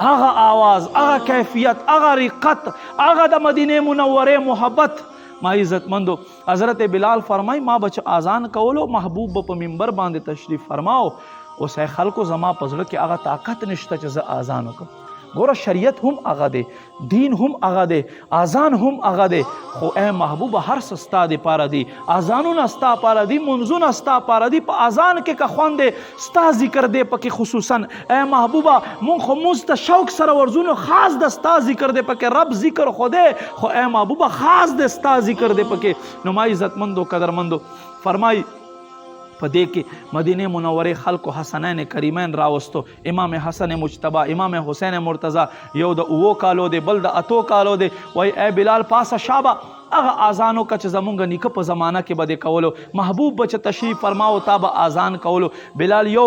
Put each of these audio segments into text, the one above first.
هغه آواز، هغه کیفیت، هغه رقت، هغه د مدینه منوره محبت. ما عزت مندو حضرت بلال فرمای ما بچ اذان کولو، محبوب په منبر باندې تشریف فرماو، اوس خلکو زما پزړه کې هغه طاقت نشته چې زه اذان وکم. ګوره شریعت هم هغه دی، دین هم هغه دی، اذان هم هغه دی، خو اے محبوب هر څه ستا دپاره دي. اذانونه ستا پاره دي، منځونه ستا پاره دي. په اذان کې که خوند دی ستا ذکر دی پکې خصوصا. اے محبوبه مونږ خو مونځ ته شوق سره ورځو نو خاص د ستا ذکر دی پکې، رب ذکر خو دی خو اے محبوبه خاص د ستا ذکر دی پکې. نو ما عزتمندو قدرمندو فرمای په دې کې مدینه منورې خلکو حسنین کریمین راوستو، امام حسن مجتبی، امام حسین مرتضی، یو د 9 کالو دی بل د 8 کالو دی. وای اے بلال پاسه شابه هغه اذانو که چې زمونږ نیکه په زمانه کې به دې کولو، محبوب به چې تشریف فرماو تا به اذان کولو. بلال یو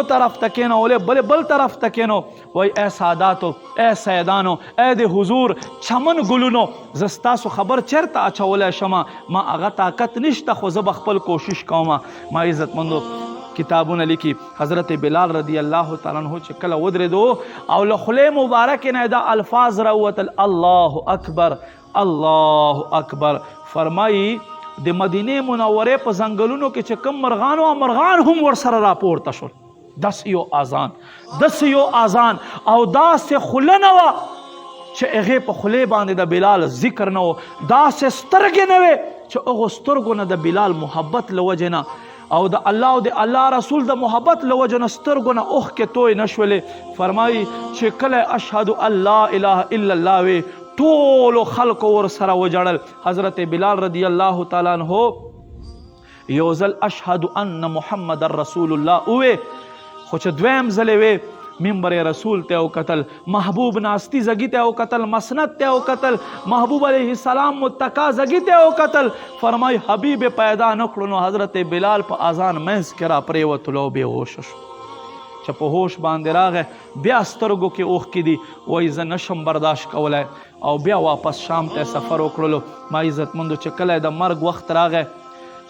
طرف ته کېنولې بل طرف ته کېنو. وای اے ساداتو، اے سیدانو، اے د حضور چمن ګلونو، زه ستاسو خبر چېرته اچولی شمه، ما هغه طاقت نشته خو زه به خپل کوشش کومه. ما عزتمندو کتابونه لیکي حضرت بلال رضی الله تعالی عنہ چې کله ودرېدو او له خولې مبارکې نه دا الفاظ راوتل، الله اکبر الله اکبر. فرمایي د مدینه منورې په ځنګلونو کې چې کوم مرغان او مرغان هم ورسره راپورته شول. داسې یو اذان او داسې خوله نه وه چې هغې په خولې باندې د بلال ذکر نه و، داسې سترګې نه وې چې هغو سترګو نه د بلال محبت له وجې نه او د الله او د الله رسول د محبت له وجې نه سترګو نه اوښکې توی نه شولې. فرمایي چې کله اشهد ان لا اله الا الله وی ټولو خلکو ورسره وجړل. حضرت بلال رضی الله تعالی عنہ یو ځل اشهد ان محمد رسول الله ووې، خو چې دویم ځلې وې منبر رسول ته وکتل، محبوب ناستی زگی ته وکتل، مسند ته وکتل، محبوب علیه السلام متکا زگی ته وکتل. فرمای حبیب پیدا نکړو نو حضرت بلال په اذان منځ کې را پرېوتلو، بې هوشه شو. چې په هوش باندې راغی بیا سترګو کې اوښکې دي، وایي زه نشم برداشت کولی او بیا واپس شام ته سفر وکړلو. ما عزتمندو چې کله د مرګ وخت راغی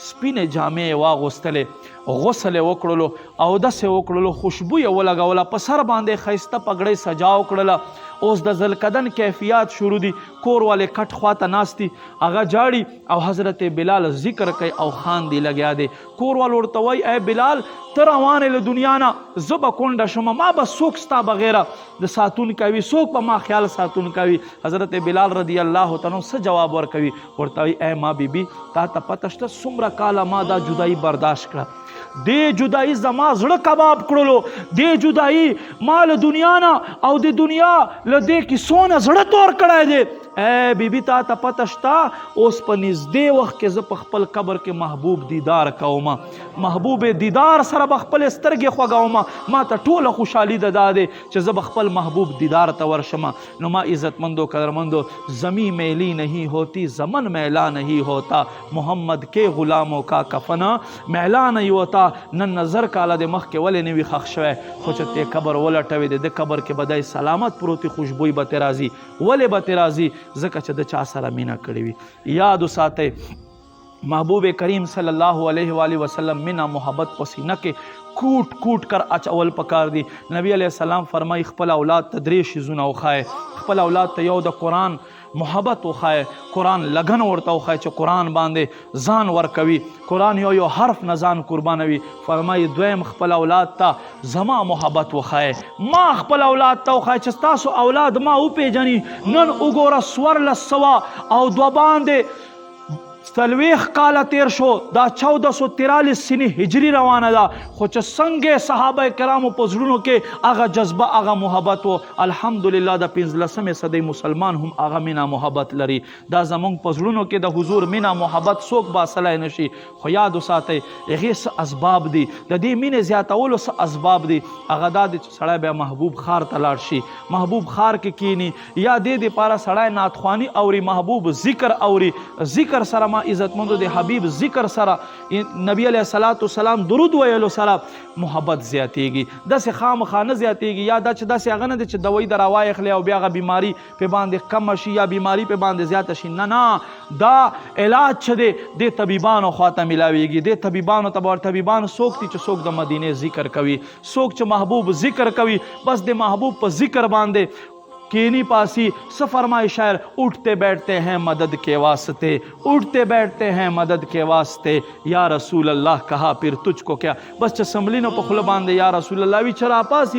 سپینې جامې یې واغوستلې، غسل یې وکړلو، اودس یې وکړلو، خوشبو یې ولګوله، په سر باندې ښایسته پګړۍ سجا وکړله. اوس د ذوالقدن کیفیات شروع دي، کور والې کټ خواته ناست دي، هغه جاړي او حضرت بلال ذکر کوي او خاندي لګیا دی. کور وال ورته وایي اے بلال ته روانې له دنیا نه، زه به کونډه شم، ما به څوک ستا بغیره د ساتونکی وي، څوک به ما خیال ساتونکی وي. حضرت بلال رضی الله تعالی عنہ څه جواب ورکوي؟ ورته وایي اے ما بیبي تا ته پته شته څومره کاله ما دا جدایي برداشت کړه، دې جدایي زما زړه کباب کړلو، دې جدایي ما له دنیا نه او د دنیا له دې کې څونه زړه تور کړی دی. اے بیبي تا ته پته شته اوس په نږدې وخت کې زه په خپل قبر کې محبوب دیدار کوم، محبوب دیدار سره به خپلې سترګې خوږوم، ما ته ټوله خوشحالي ده دا دی چې زه به خپل محبوب دیدار ته ورشم. نو ما عزتمندو قدرمندو زمین میلی نہیں ہوتی زمن میلا نہیں ہوتا، محمد کے غلاموں کا کفن میلا نہیں ہوتا. نن نظر کاله د مخکې ولې نه وي ښخ شوی، خو چې ته قبر ولټوې د قبر کې به دی سلامت پروتي، خوشبوی به ترې راځي. ولې به ترې راځي؟ ځکه چې د چا سره مینه کړې وي. یاد وساتئ محبوب کریم صلی الله علیه و آله وسلم مینه محبت په سینه کې کوټ کوټ کر اچول پکار دی. نبی علیہ السلام فرمای خپل اولاد ته 3 شیزونه وخایه، خپل اولاد ته یو د قرآن محبت وخایه، قرآن لګن ورته وخایه چې قرآن باندې ځان ورکوي، قرآن یو حرف نه ځان قربانوي. فرمای دویم خپل اولاد ته زما محبت وخایه، ما خپل اولاد ته وخایه چې ستاسو اولاد ما وپیژني. نن وګوره 1400 او 2 باندې 40 کاله تیر شو، دا 1443 سنې هجری روانه ده، خو چې څنګه صحابه کرامو په زړونو کې هغه جذبه هغه محبت و، الحمدلله د 15مې صدۍ مسلمان هم هغه مینا محبت لري. دا زمونږ په زړونو کې د حضور مینا محبت څوک باسلی نشي. خو یاد وساتئ هغې څه اسباب دي، د دې مینې زیاتولو څه اسباب دي. هغه دا دی چې سړی بیا محبوب ښار ته لاړ شي، محبوب ښار کې کینی، یا دې دپاره سړی نعتخواني اوري، محبوب ذکر اوري، ذکر سره ما عزتمندو د حبیب ذکر سره نبی علیه الصلاۃ والسلام درود ویلو سره محبت زیاتیږي داسې خامخا نه زیاتیږي یا دا چې داسې هغه نه دی چې دوی د راوایخلې او بیا هغه بیماري په باندې کم شي یا بیماري په باندې زیاته شي نه دا علاج چې دی د طبیبانو خواته ملاویږي د طبیبانو طبیبان څوک دي چې څوک د مدینې ذکر کوي څوک چې محبوب ذکر کوي بس د محبوب په ذکر باندې کینی پاسی سے فرمائے شاعر اٹھتے بیٹھتے ہیں مدد کے واسطے اٹھتے بیٹھتے ہیں مدد کے واسطے یا رسول اللہ کہا پھر تجھ کو کیا بس چھ سمبلینو پا خلبان دے یا رسول اللہ وی چرا پاسی